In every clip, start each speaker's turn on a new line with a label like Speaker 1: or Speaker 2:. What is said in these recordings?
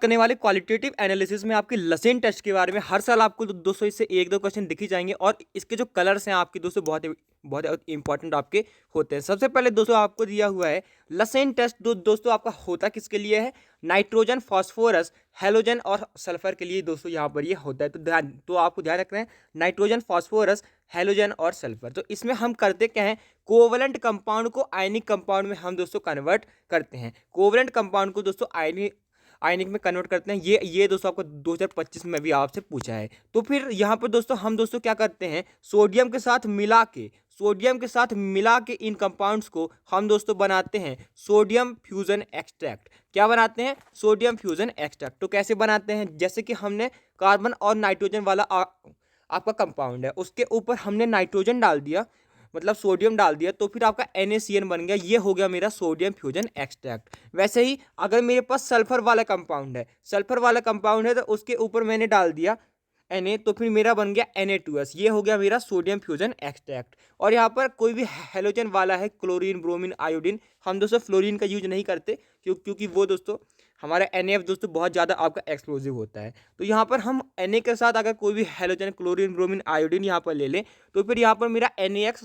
Speaker 1: करने वाले qualitative analysis में आपके लसेन टेस्ट के बारे में। हर साल आपको दोस्तों इससे एक दो क्वेश्चन दिख ही जाएंगे और इसके जो कलर्स हैं आपके दोस्तों बहुत इंपॉर्टेंट आपके होते हैं। सबसे पहले दोस्तों आपको दिया हुआ है लसेन टेस्ट। दोस्तों आपका होता किसके लिए है? नाइट्रोजन, फॉस्फोरस, हेलोजन और सल्फर के लिए दोस्तों यहाँ पर ये होता है। तो आपको ध्यान रखना है नाइट्रोजन, फॉस्फोरस, हेलोजन और सल्फर। तो इसमें हम करते क्या है, कोवलेंट कंपाउंड को आयनिक कंपाउंड में हम दोस्तों कन्वर्ट करते हैं। कोवलेंट कंपाउंड को दोस्तों आयनिक में कन्वर्ट करते हैं। ये दोस्तों आपको 2025 में भी आपसे पूछा है। तो फिर यहाँ पर दोस्तों हम क्या करते हैं, सोडियम के साथ मिला के इन कंपाउंड्स को हम दोस्तों बनाते हैं सोडियम फ्यूजन एक्सट्रैक्ट। क्या बनाते हैं? Sodium fusion extract. तो कैसे बनाते हैं, जैसे कि हमने कार्बन और नाइट्रोजन वाला आपका कंपाउंड है, उसके ऊपर हमने नाइट्रोजन डाल दिया, मतलब सोडियम डाल दिया, तो फिर आपका NaCN बन गया। ये हो गया मेरा सोडियम फ्यूजन एक्सट्रैक्ट। वैसे ही अगर मेरे पास सल्फर वाला कंपाउंड है तो उसके ऊपर मैंने डाल दिया Na, तो फिर मेरा बन गया Na2S। ये हो गया मेरा सोडियम फ्यूजन एक्सट्रैक्ट। और यहाँ पर कोई भी हेलोजन वाला है, क्लोरीन, ब्रोमीन, आयोडीन, हम दोस्तों फ्लोरीन का यूज नहीं करते क्योंकि वो दोस्तों हमारा NaF दोस्तों बहुत ज़्यादा आपका एक्सप्लोजिव होता है। तो यहाँ पर हम Na के साथ अगर कोई भी हेलोजन, क्लोरीन, ब्रोमीन, आयोडीन यहाँ पर ले लें तो फिर यहाँ पर मेरा NaX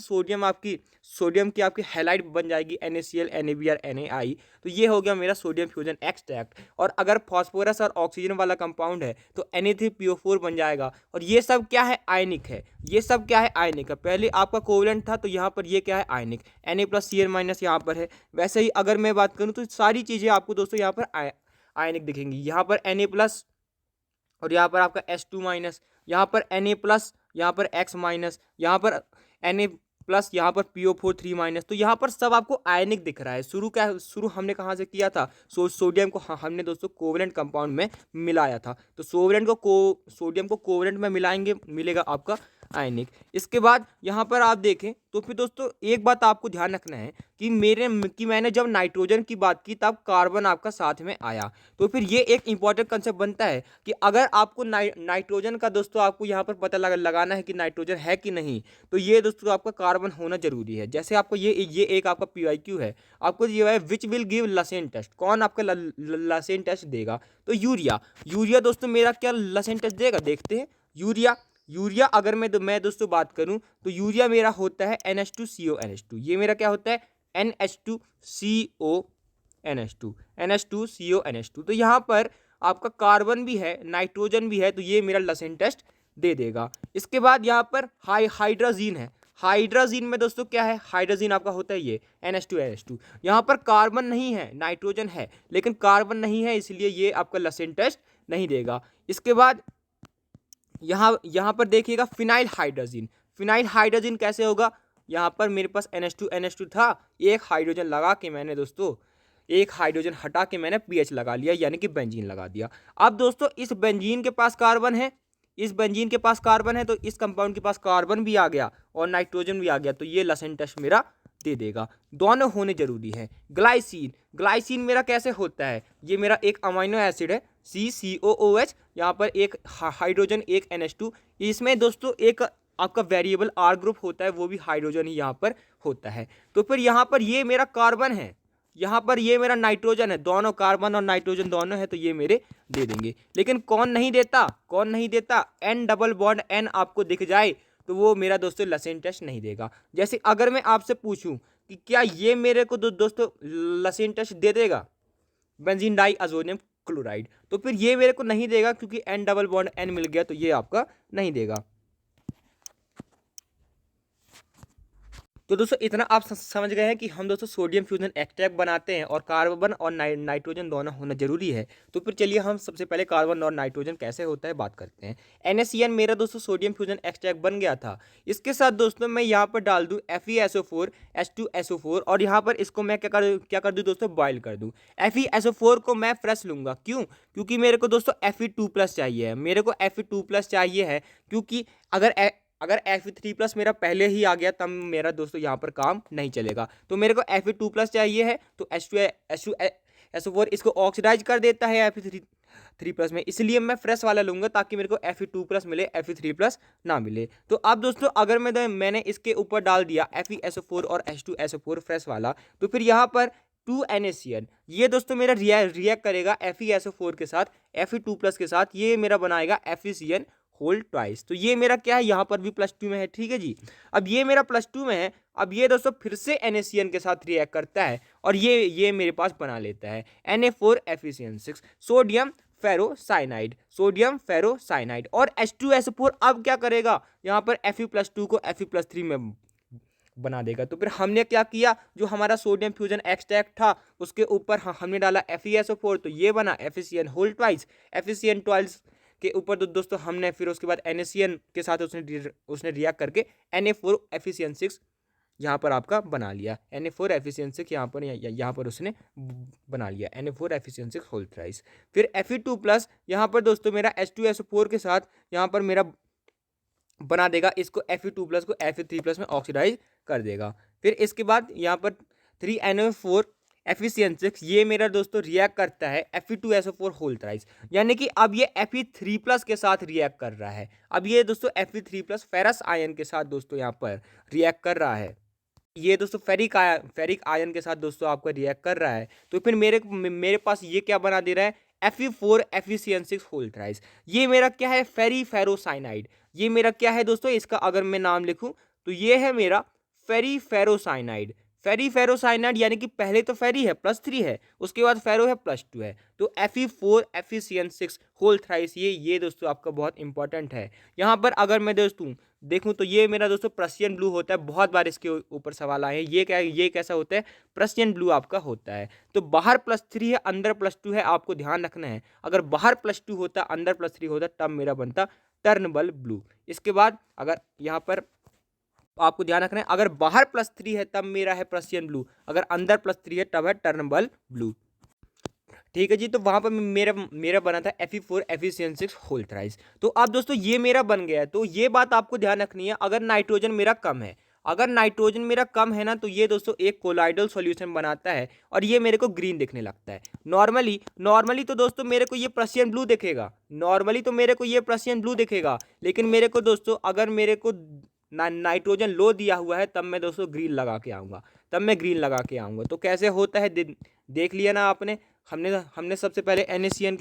Speaker 1: सोडियम की आपकी हैलाइड बन जाएगी, NaCl, NaBr, NaI। तो ये हो गया मेरा सोडियम फ्यूजन एक्सट्रैक्ट। और अगर फॉस्फोरस और ऑक्सीजन वाला कंपाउंड है तो Na3PO4 बन जाएगा। और ये सब क्या है? आयनिक है। पहले आपका कोवलेंट था, तो यहाँ पर ये क्या है? आयनिक। Na+Cl- यहाँ पर है। वैसे ही अगर मैं बात करूँ तो सारी चीज़ें आपको दोस्तों यहाँ पर आयनिक दिखेंगी। यहाँ पर Na+ और यहाँ पर आपका S2-, यहाँ पर Na+, यहाँ पर X-, यहाँ पर Na+, यहाँ पर PO4 3-। तो यहाँ पर सब आपको आयनिक दिख रहा है। शुरू हमने कहाँ से किया था? सोडियम को हमने दोस्तों कोवलेंट कंपाउंड में मिलाया था। तो सोडियम को कोवलेंट में मिलाएंगे, मिलेगा आपका आयनिक। इसके बाद यहाँ पर आप देखें तो फिर दोस्तों एक बात आपको ध्यान रखना है कि मैंने जब नाइट्रोजन की बात की तब कार्बन आपका साथ में आया। तो फिर ये एक इंपॉर्टेंट कंसेप्ट बनता है कि अगर आपको नाइट्रोजन का दोस्तों आपको यहाँ पर पता लगाना है कि नाइट्रोजन है कि नहीं, तो ये दोस्तों आपका कार्बन होना जरूरी है। जैसे आपको ये एक आपका PYQ है, आपको ये है विच विल गिव लसेन टेस्ट। कौन आपका लसेन टेस्ट देगा? तो यूरिया दोस्तों मेरा क्या लसेन टेस्ट देगा? देखते हैं। यूरिया अगर मैं दोस्तों बात करूं तो यूरिया मेरा होता है NH2CO NH2। ये मेरा क्या होता है? NH2CO NH2। तो यहाँ पर आपका कार्बन भी है, नाइट्रोजन भी है, तो ये मेरा लसेन टेस्ट दे देगा। इसके बाद यहाँ पर हाइड्रोजीन है। हाइड्रोजीन में दोस्तों क्या है? हाइड्रोजीन आपका होता है ये NH2NH2। यहाँ पर कार्बन नहीं है, नाइट्रोजन है, लेकिन कार्बन नहीं है, इसलिए ये आपका लसेन टेस्ट नहीं देगा। इसके बाद यहाँ पर देखिएगा फिनाइल हाइड्रोजन कैसे होगा? यहाँ पर मेरे पास NH2NH2 था, एक हाइड्रोजन लगा के मैंने दोस्तों एक हाइड्रोजन हटा के मैंने PH लगा लिया, यानी कि बेंजीन लगा दिया। अब दोस्तों इस बेंजीन के पास कार्बन है, तो इस कंपाउंड के पास कार्बन भी आ गया और नाइट्रोजन भी आ गया, तो ये लसेन टेस्ट मेरा दे देगा। दोनों होने जरूरी है। ग्लाइसिन मेरा कैसे होता है? ये मेरा एक अमाइनो एसिड है, CCOOH, यहाँ पर एक हाइड्रोजन, एक NH2। इसमें दोस्तों एक आपका वेरिएबल R ग्रुप होता है, वो भी हाइड्रोजन ही यहाँ पर होता है। तो फिर यहाँ पर ये मेरा कार्बन है, यहाँ पर ये मेरा नाइट्रोजन है, दोनों कार्बन और नाइट्रोजन दोनों है, तो ये मेरे दे देंगे। लेकिन कौन नहीं देता? N डबल बॉन्ड N आपको दिख जाए तो वो मेरा दोस्तों लसेन टेस्ट नहीं देगा। जैसे अगर मैं आपसे पूछूं कि क्या ये मेरे को दोस्तों लसेन टेस्ट दे देगा? बेंजीन डाइअज़ोनियम क्लोराइड, तो फिर ये मेरे को नहीं देगा क्योंकि N डबल बॉन्ड N मिल गया, तो ये आपका नहीं देगा। तो दोस्तों इतना आप समझ गए हैं कि हम दोस्तों सोडियम फ्यूजन एक्सट्रैक्ट बनाते हैं और कार्बन और नाइट्रोजन दोनों होना जरूरी है। तो फिर चलिए हम सबसे पहले कार्बन और नाइट्रोजन कैसे होता है बात करते हैं। NaCN मेरा दोस्तों सोडियम फ्यूजन एक्सट्रैक्ट बन गया था। इसके साथ दोस्तों मैं यहाँ पर डाल दूँ FeSO4 H2SO4 और यहाँ पर इसको मैं क्या कर दूँ दोस्तों? बॉयल कर दूँ। FeSO4 को मैं फ्रेश लूँगा, क्यों? क्योंकि मेरे को दोस्तों Fe2+ चाहिए है, क्योंकि अगर Fe3+ मेरा पहले ही आ गया तब मेरा दोस्तों यहाँ पर काम नहीं चलेगा। तो मेरे को Fe2+ चाहिए है, तो H2SO4 इसको ऑक्सीडाइज कर देता है Fe3+ में, इसलिए मैं फ्रेश वाला लूँगा ताकि मेरे को Fe2+ मिले, Fe3+ ना मिले। तो अब दोस्तों अगर मैंने इसके ऊपर डाल दिया FeSO4 और H2SO4 फ्रेश वाला, तो फिर यहाँ पर 2NaCN। ये दोस्तों मेरा रिएक्ट करेगा FeSO4 के साथ, Fe2+ के साथ, ये मेरा बनाएगा FeCN होल ट्वाइस। तो ये मेरा क्या है, यहाँ पर भी +2 में है, ठीक है जी। अब ये मेरा +2 में है, अब ये दोस्तों फिर से NaCN के साथ रिएक्ट करता है और ये मेरे पास बना लेता है Na4FeCN6 sodium ferrocyanide, sodium ferrocyanide. और H2SO4 अब क्या करेगा, यहाँ पर Fe+2 को Fe+3 में बना देगा। तो फिर हमने क्या किया, जो हमारा सोडियम फ्यूजन एक्सट्रैक्ट था उसके ऊपर हमने डाला FeSO4, तो ये बना FeCN whole twice. FeCN twice के ऊपर तो दोस्तों हमने फिर उसके बाद NaCN के साथ उसने रिएक्ट करके Na4FeCN6 यहाँ पर आपका बना लिया, Na4FeCN6 यहाँ पर उसने बना लिया Na4FeCN6 होल थ्राइस। फिर Fe2+ यहाँ पर दोस्तों मेरा H2SO4 के साथ यहाँ पर मेरा बना देगा इसको, Fe2+ को Fe3+ में ऑक्सीडाइज कर देगा। फिर इसके बाद यहाँ पर 3NO4FeCN6 ये मेरा दोस्तों रिएक्ट करता है Fe2SO4 होल थ्राइस, यानी कि अब ये Fe3+ के साथ रिएक्ट कर रहा है। अब ये दोस्तों Fe3+ फेरस आयन के साथ दोस्तों यहाँ पर रिएक्ट कर रहा है, ये दोस्तों फेरिक आयन के साथ दोस्तों आपका रिएक्ट कर रहा है। तो फिर मेरे पास ये क्या बना दे रहा है, Fe4FeCN6 होल थ्राइस। ये मेरा क्या है, फेरोसाइनाइड। ये मेरा क्या है दोस्तों, इसका अगर मैं नाम लिखूं तो ये है मेरा फेरोसाइनाइड। फेरोसाइनाइड यानी कि पहले तो फेरी है +3 है, उसके बाद फेरो है +2 है, तो Fe4FeCN6 होल थ्राइस ये दोस्तों आपका बहुत इंपॉर्टेंट है। यहाँ पर अगर मैं दोस्तों देखूं तो ये मेरा दोस्तों प्रशियन ब्लू होता है, बहुत बार इसके ऊपर सवाल आए हैं। ये कैसा होता है, प्रशियन ब्लू आपका होता है। तो बाहर +3 है, अंदर +2 है, आपको ध्यान रखना है। अगर बाहर +2 होता, अंदर +3 होता, तब मेरा बनता टर्नबल ब्लू। इसके बाद अगर यहाँ पर आपको ध्यान रखना है, अगर बाहर +3 है तब मेरा है प्रशियन ब्लू, अगर अंदर +3 है तब है टर्नबल ब्लू, ठीक है जी। तो वहां पर मेरा बना था Fe4FeCN6 होल थ्राइस। तो अब दोस्तों ये मेरा बन गया है। तो ये बात आपको ध्यान रखनी है, अगर नाइट्रोजन मेरा कम है, अगर नाइट्रोजन मेरा कम है ना, तो ये दोस्तों एक कोलाइडल सॉल्यूशन बनाता है और ये मेरे को ग्रीन दिखने लगता है। नॉर्मली तो दोस्तों मेरे को ये प्रशियन ब्लू दिखेगा, नॉर्मली तो मेरे को ये प्रशियन ब्लू दिखेगा, लेकिन मेरे को दोस्तों अगर मेरे को नाइट्रोजन लो दिया हुआ है तब मैं दोस्तों ग्रीन लगा के आऊँगा, तब मैं ग्रीन लगा के आऊँगा। तो कैसे होता है देख लिया ना आपने। हमने सबसे पहले NaCN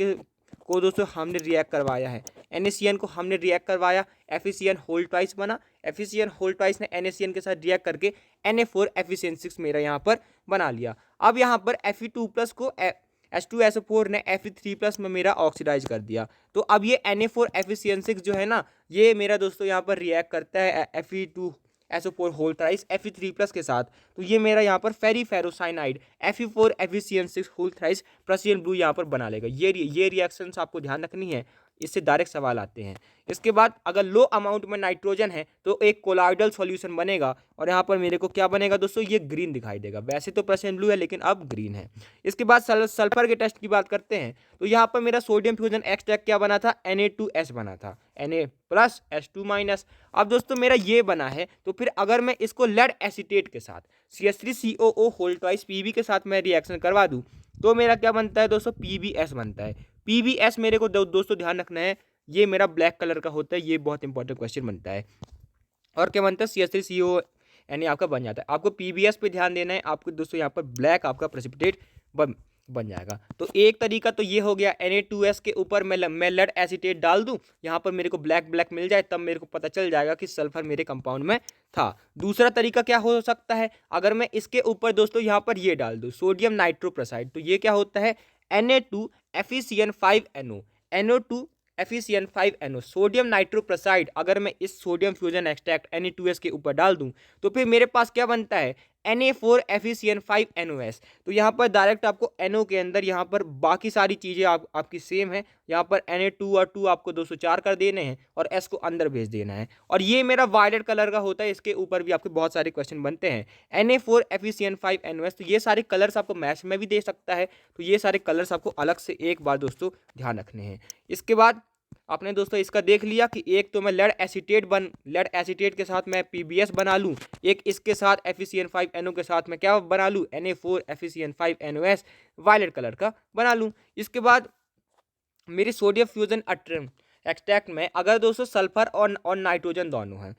Speaker 1: को दोस्तों हमने रिएक्ट करवाया है, NaCN को हमने रिएक्ट करवाया, FeCN होल ट्वाइस बना, FeCN होल ट्वाइस ने NaCN के साथ रिएक्ट करके Na4FeCN6 मेरा यहाँ पर बना लिया। अब यहाँ पर Fe2+ को H2SO4 ने Fe3+ में मेरा ऑक्सीडाइज कर दिया। तो अब ये Na4FeCN6 जो है ना, ये मेरा दोस्तों यहाँ पर रिएक्ट करता है Fe2SO4 होल थ्राइस Fe3+ के साथ। तो ये मेरा यहाँ पर ferrocyanide Fe4FeCN6 whole thrice Prussian blue यहाँ पर बना लेगा। ये रिएक्शंस आपको ध्यान रखनी है, इससे डायरेक्ट सवाल आते हैं। इसके बाद अगर लो अमाउंट में नाइट्रोजन है तो एक कोलाइडल सॉल्यूशन बनेगा और यहाँ पर मेरे को क्या बनेगा दोस्तों, ये ग्रीन दिखाई देगा। वैसे तो प्रशियन ब्लू है लेकिन अब ग्रीन है। इसके बाद सल्फर के टेस्ट की बात करते हैं। तो यहाँ पर मेरा सोडियम फ्यूजन एक्सट्रैक्ट क्या बना था, Na2S बना था, Na+H2-। अब दोस्तों मेरा ये बना है, तो फिर अगर मैं इसको लेड एसीटेट के साथ CH3COO होल ट्वाइस Pb के साथ मैं रिएक्शन करवा दूँ तो मेरा क्या बनता है दोस्तों, PbS बनता है। PbS मेरे को दोस्तों ध्यान रखना है, ये मेरा ब्लैक कलर का होता है, ये बहुत इंपॉर्टेंट क्वेश्चन बनता है। और क्या बनता है, CH3CO यानी आपका बन जाता है। आपको PbS पे ध्यान देना है, आपको दोस्तों यहाँ पर ब्लैक आपका प्रेसिपिटेट बन जाएगा। तो एक तरीका तो ये हो गया, Na2S के ऊपर मैं लेड एसीटेट डाल दूं, यहाँ पर मेरे को ब्लैक मिल जाए, तब मेरे को पता चल जाएगा कि सल्फर मेरे कंपाउंड में था। दूसरा तरीका क्या हो सकता है, अगर मैं इसके ऊपर दोस्तों यहाँ पर ये डाल दूं सोडियम नाइट्रोप्रोसाइड, तो ये क्या होता है, Na2FeCN5NO, NO2FeCN5NO सोडियम नाइट्रोप्रोसाइड। अगर मैं इस सोडियम फ्यूजन एक्सट्रैक्ट Na2S के ऊपर डाल दूं तो फिर मेरे पास क्या बनता है, Na4FeCN5NOS। तो यहाँ पर डायरेक्ट आपको NO के अंदर यहाँ पर बाकी सारी चीज़ें आपकी सेम है, यहाँ पर Na2 और 2 आपको 204 कर देने हैं और S को अंदर भेज देना है। और ये मेरा वायलेट कलर का होता है, इसके ऊपर भी आपके बहुत सारे क्वेश्चन बनते हैं, Na4FeCN5NOS। तो ये सारे कलर्स आपको मैथ्स में भी दे सकता है, तो ये सारे कलर्स आपको अलग से एक बार दोस्तों ध्यान रखने हैं। इसके बाद आपने दोस्तों इसका देख लिया कि एक तो मैं लेड एसीटेट के साथ मैं PbS बना लूँ, एक इसके साथ FeCN5NO के साथ मैं क्या बना लूँ, Na4FeCN5NOS वायलेट कलर का बना लूँ। इसके बाद मेरी सोडियम फ्यूजन एक्सट्रैक्ट में अगर दोस्तों सल्फर और नाइट्रोजन दोनों हैं,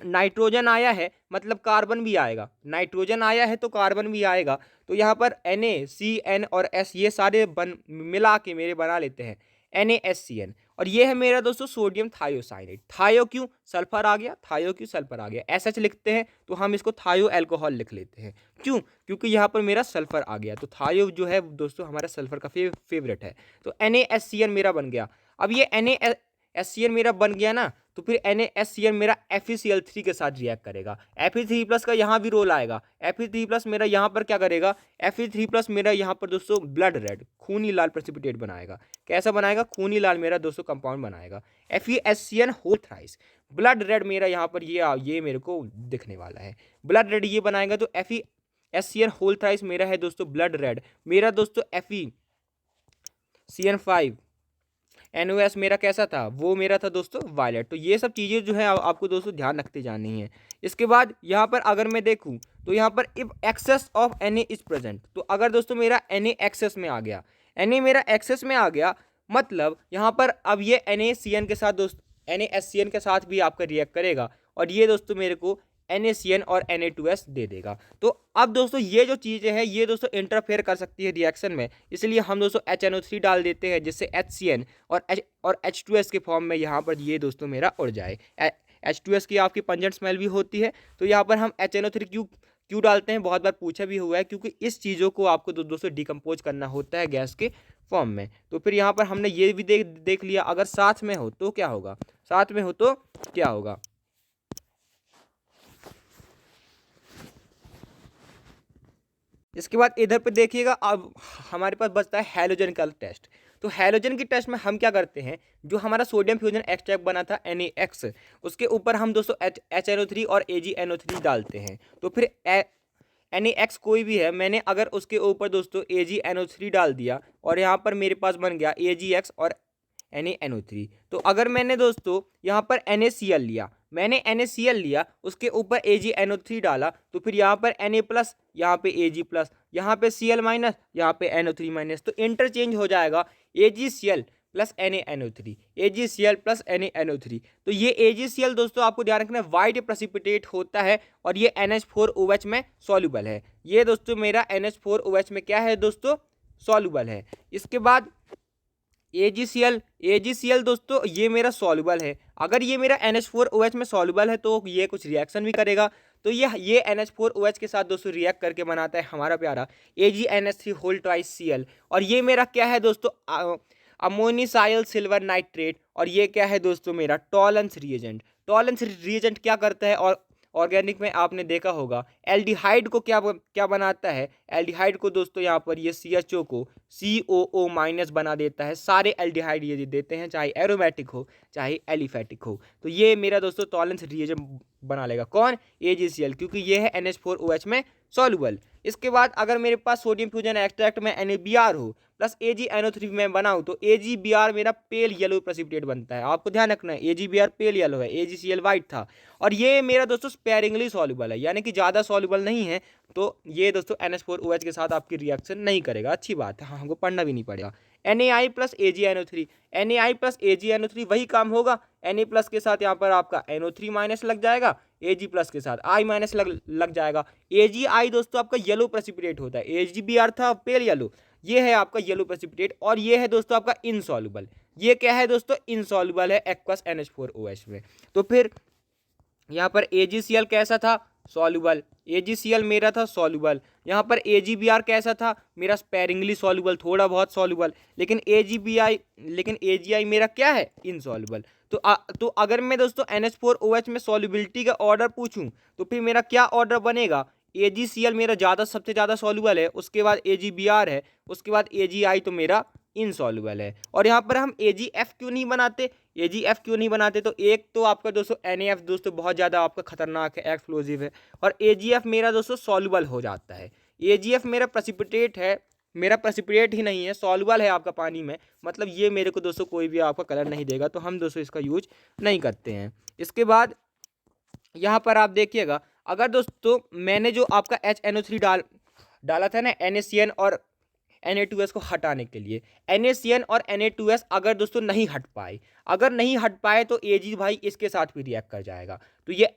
Speaker 1: नाइट्रोजन आया है मतलब कार्बन भी आएगा, नाइट्रोजन आया है तो कार्बन भी आएगा। तो यहाँ पर NaCN और S ये सारे मिला के मेरे बना लेते हैं NaSCN। और ये है मेरा दोस्तों सोडियम थायोसाइनेट। थायो क्यों, सल्फर आ गया, थायो क्यों, सल्फर आ गया, SH लिखते हैं तो हम इसको थायो एल्कोहल लिख लेते हैं। क्यों, क्योंकि यहाँ पर मेरा सल्फर आ गया, तो थायो जो है दोस्तों हमारा सल्फर का फेवरेट है। तो NaSCN मेरा बन गया। अब ये NaSCN मेरा बन गया ना, तो फिर NaSCN मेरा FeCl3 के साथ रिएक्ट करेगा। Fe3+ का यहाँ भी रोल आएगा। Fe3+ मेरा यहाँ पर क्या करेगा, Fe3+ मेरा यहाँ पर दोस्तों ब्लड रेड खूनी लाल प्रेसिपिटेट बनाएगा। कैसा बनाएगा, खूनी लाल मेरा दोस्तों कंपाउंड बनाएगा। FeSCN whole thrice blood red मेरा यहाँ पर ये मेरे को दिखने वाला है, ब्लड रेड ये बनाएगा। तो FeSCN होल थ्राइस मेरा है दोस्तों ब्लड रेड। मेरा दोस्तों FeCN5 NOS मेरा कैसा था, वो मेरा था दोस्तों वायलेट। तो ये सब चीज़ें जो है आपको दोस्तों ध्यान रखते जानी है। इसके बाद यहाँ पर अगर मैं देखूँ तो यहाँ पर if excess of Na is present, तो अगर दोस्तों मेरा Na एक्सेस में आ गया, Na मेरा एक्सेस में आ गया, मतलब यहाँ पर अब ये NaCN के साथ NaSCN के साथ भी आपका रिएक्ट करेगा और ये दोस्तों मेरे को NaCN और Na2S दे देगा। तो अब दोस्तों ये जो चीज़ें हैं ये दोस्तों इंटरफेयर कर सकती है रिएक्शन में, इसलिए हम दोस्तों HNO3 डाल देते हैं, जिससे HCN और H2S के फॉर्म में यहाँ पर ये दोस्तों मेरा उड़ जाए। H2S की आपकी पंजेंट स्मेल भी होती है, तो यहाँ पर हम HNO3 क्यों डालते हैं, बहुत बार पूछा भी हुआ है, क्योंकि इस चीज़ों को आपको दोस्तों डिकम्पोज करना होता है गैस के फॉर्म में। तो फिर यहाँ पर हमने ये भी देख लिया, अगर साथ में हो तो क्या होगा, साथ में हो तो क्या होगा। इसके बाद इधर पे देखिएगा, अब हमारे पास बचता है हैलोजन का टेस्ट। तो हैलोजन की टेस्ट में हम क्या करते हैं, जो हमारा सोडियम फ्यूजन एक्सट्रैक्ट बना था NaX, उसके ऊपर हम दोस्तों HNO3 और AgNO3 डालते हैं। तो फिर NaX कोई भी है, मैंने अगर उसके ऊपर दोस्तों AgNO3 डाल दिया और यहाँ पर मेरे पास बन गया AgX और NaNO3। तो अगर मैंने दोस्तों यहाँ पर NaCl लिया, मैंने NaCl लिया, उसके ऊपर AgNO3 डाला, तो फिर यहाँ पर Na+, यहाँ पे Ag+, यहाँ पे Cl-, यहाँ पे NO3-, तो इंटरचेंज हो जाएगा AgCl plus NaNO3, AgCl plus NaNO3। तो ये AgCl दोस्तों आपको ध्यान रखना है वाइट प्रेसिपिटेट होता है और ये NH4OH में सॉल्युबल है। ये दोस्तों मेरा NH4OH में क्या है दोस्तों, सॉल्युबल है। इसके बाद AgCl दोस्तों ये मेरा सॉल्युबल है। अगर ये मेरा NH4OH में सॉल्युबल है तो ये कुछ रिएक्शन भी करेगा, तो ये NH4OH के साथ दोस्तों रिएक्ट करके बनाता है हमारा प्यारा AgNH3 होल ट्वाइस Cl। और ये मेरा क्या है दोस्तों, अमोनिसाइल सिल्वर नाइट्रेट। और ये क्या है दोस्तों मेरा टॉलेंस रिएजेंट। टॉलेंस रिएजेंट क्या करता है, और ऑर्गेनिक में आपने देखा होगा एल्डिहाइड को क्या बनाता है, एल्डिहाइड को दोस्तों यहाँ पर ये CHO को COO- बना देता है। सारे एल्डिहाइड ये देते हैं, चाहे एरोमेटिक हो चाहे एलिफेटिक हो। तो ये मेरा दोस्तों टॉलेंस रिएजेंट बना लेगा कौन, AgCl, क्योंकि ये है NH4OH में सॉल्युबल। इसके बाद अगर मेरे पास सोडियम फ्यूजन एक्सट्रैक्ट में NaBr हो प्लस AgNO3 में बनाऊँ, तो AgBr मेरा पेल येलो प्रेसिपिटेट बनता है। आपको ध्यान रखना है AgBr पेल येलो है, AgCl वाइट था। और ये मेरा दोस्तों स्पेरिंगली सॉल्युबल है, यानी कि ज़्यादा सॉल्युबल नहीं है, तो ये दोस्तों NH4OH के साथ आपकी रिएक्शन नहीं करेगा। अच्छी बात है, हाँ हमको पढ़ना भी नहीं पड़ेगा। Na plus AgNO3, Na plus AgNO3 वही काम होगा, Na प्लस के साथ यहाँ पर आपका NO3- लग जाएगा, Ag+ के साथ I- लग जाएगा। Agi दोस्तों आपका येलो प्रेसिपिटेट होता है, AgBr था पेल येलो, ये है आपका येलो प्रेसिपिटेट। और ये है दोस्तों आपका इनसॉल्युबल, ये क्या है दोस्तों, इनसॉल्युबल है एक्वस NH4OH में। तो फिर यहाँ पर AgCl कैसा था, सॉल्युबल, AgCl मेरा था सॉल्युबल। यहाँ पर AgBr कैसा था, मेरा स्पेरिंगली सॉल्युबल, थोड़ा बहुत सॉल्युबल। लेकिन Agi मेरा क्या है, इनसॉल्युबल। तो अगर मैं दोस्तों NH4OH में सॉल्युबिलिटी का ऑर्डर पूछूं, तो फिर मेरा क्या ऑर्डर बनेगा, AgCl मेरा सबसे ज़्यादा सॉल्युबल है, उसके बाद AgBr है, उसके बाद Agi तो मेरा इनसॉल्युबल है। और यहाँ पर हम AgF क्यों नहीं बनाते, तो एक तो आपका दोस्तों NaF दोस्तों बहुत ज़्यादा आपका खतरनाक है, एक्सप्लोजिव है, और AgF मेरा दोस्तों सॉल्युबल हो जाता है। AgF मेरा प्रेसिपिटेट है, मेरा प्रेसिपिटेट ही नहीं है, सॉल्युबल है आपका पानी में, मतलब ये मेरे को दोस्तों कोई भी आपका कलर नहीं देगा, तो हम दोस्तों इसका यूज नहीं करते हैं। इसके बाद यहाँ पर आप देखिएगा, अगर दोस्तों मैंने जो आपका HNO3 डाला था ना NaCN और Na2S को हटाने के लिए। NaCN और Na2S अगर दोस्तों नहीं हट पाए तो Ag भाई इसके साथ भी रिएक्ट कर जाएगा। तो ये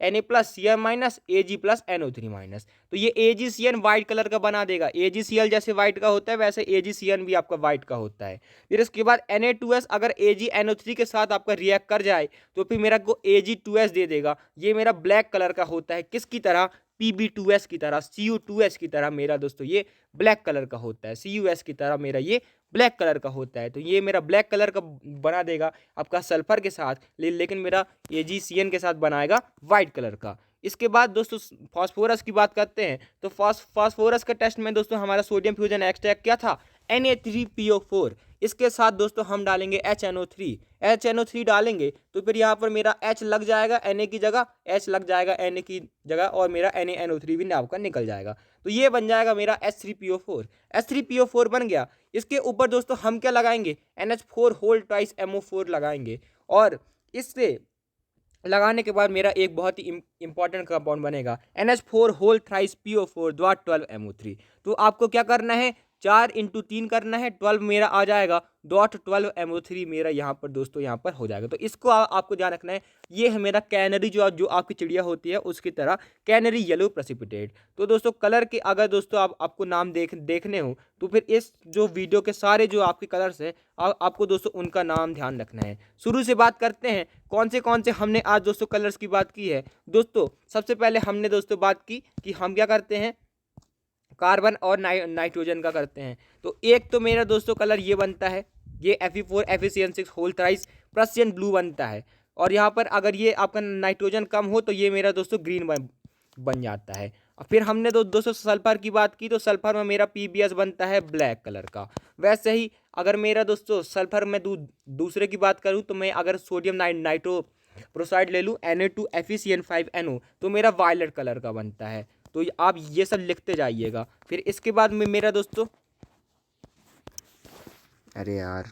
Speaker 1: Na plus Cl minus Ag plus NO3 minus, तो ये AgCN वाइट कलर का बना देगा। AgCl जैसे वाइट का होता है वैसे AgCN भी आपका वाइट का होता है। फिर इसके बाद Na2S अगर AgNO3 के साथ आपका रिएक्ट कर जाए तो फिर मेरा को Ag2S दे देगा। ये मेरा ब्लैक कलर का होता है, किसकी तरह, Pb2S की तरह, Cu2S की तरह मेरा दोस्तों ये ब्लैक कलर का होता है, CuS की तरह मेरा ये ब्लैक कलर का होता है। तो ये मेरा ब्लैक कलर का बना देगा आपका सल्फर के साथ, लेकिन मेरा AgCN के साथ बनाएगा वाइट कलर का। इसके बाद दोस्तों फास्फोरस की बात करते हैं तो फास्फोरस का टेस्ट में दोस्तों हमारा सोडियम फ्यूजन एक्सट्रैक्ट क्या था, Na3PO4। इसके साथ दोस्तों हम डालेंगे HNO3 डालेंगे तो फिर यहाँ पर मेरा H लग जाएगा Na की जगह, H लग जाएगा Na की जगह और मेरा NaNO3 भी आपका निकल जाएगा। तो ये बन जाएगा मेरा H3PO4 बन गया। इसके ऊपर दोस्तों हम क्या लगाएंगे, NH4 होल ट्वाइस MO4 लगाएंगे और इससे लगाने के बाद मेरा एक बहुत ही इंपॉर्टेंट कंपाउंड बनेगा NH4 whole thrice PO4 dot 12MO3। तो आपको क्या करना है, 4 × 3 करना है, 12 मेरा आ जाएगा डॉट 12MO3 मेरा यहाँ पर दोस्तों यहाँ पर हो जाएगा। तो इसको आपको ध्यान रखना है। ये है मेरा कैनरी जो आपकी चिड़िया होती है उसकी तरह कैनरी येलो प्रेसिपिटेट। तो दोस्तों कलर के अगर दोस्तों आपको नाम देखने हो तो फिर इस जो वीडियो के सारे जो आपके कलर्स हैं आपको दोस्तों उनका नाम ध्यान रखना है। शुरू से बात करते हैं कौन से हमने आज दोस्तों कलर्स की बात की है। दोस्तों सबसे पहले हमने दोस्तों बात की कि हम क्या करते हैं, कार्बन और नाइट्रोजन का करते हैं। तो एक तो मेरा दोस्तों कलर ये बनता है, ये Fe4 FeCN6 whole thrice Prussian blue बनता है। और यहाँ पर अगर ये आपका नाइट्रोजन कम हो तो ये मेरा दोस्तों ग्रीन बन जाता है। और फिर हमने दोस्तों सल्फर की बात की तो सल्फर में मेरा PbS बनता है ब्लैक कलर का। वैसे ही अगर मेरा दोस्तों सल्फर में दूसरे की बात करूँ तो मैं अगर सोडियम नाइट्रो प्रोसाइड ले लूँ Na2FeCN5NO तो मेरा वायलेट कलर का बनता है। तो आप ये सब लिखते जाइएगा। फिर इसके बाद में मेरा दोस्तों, अरे यार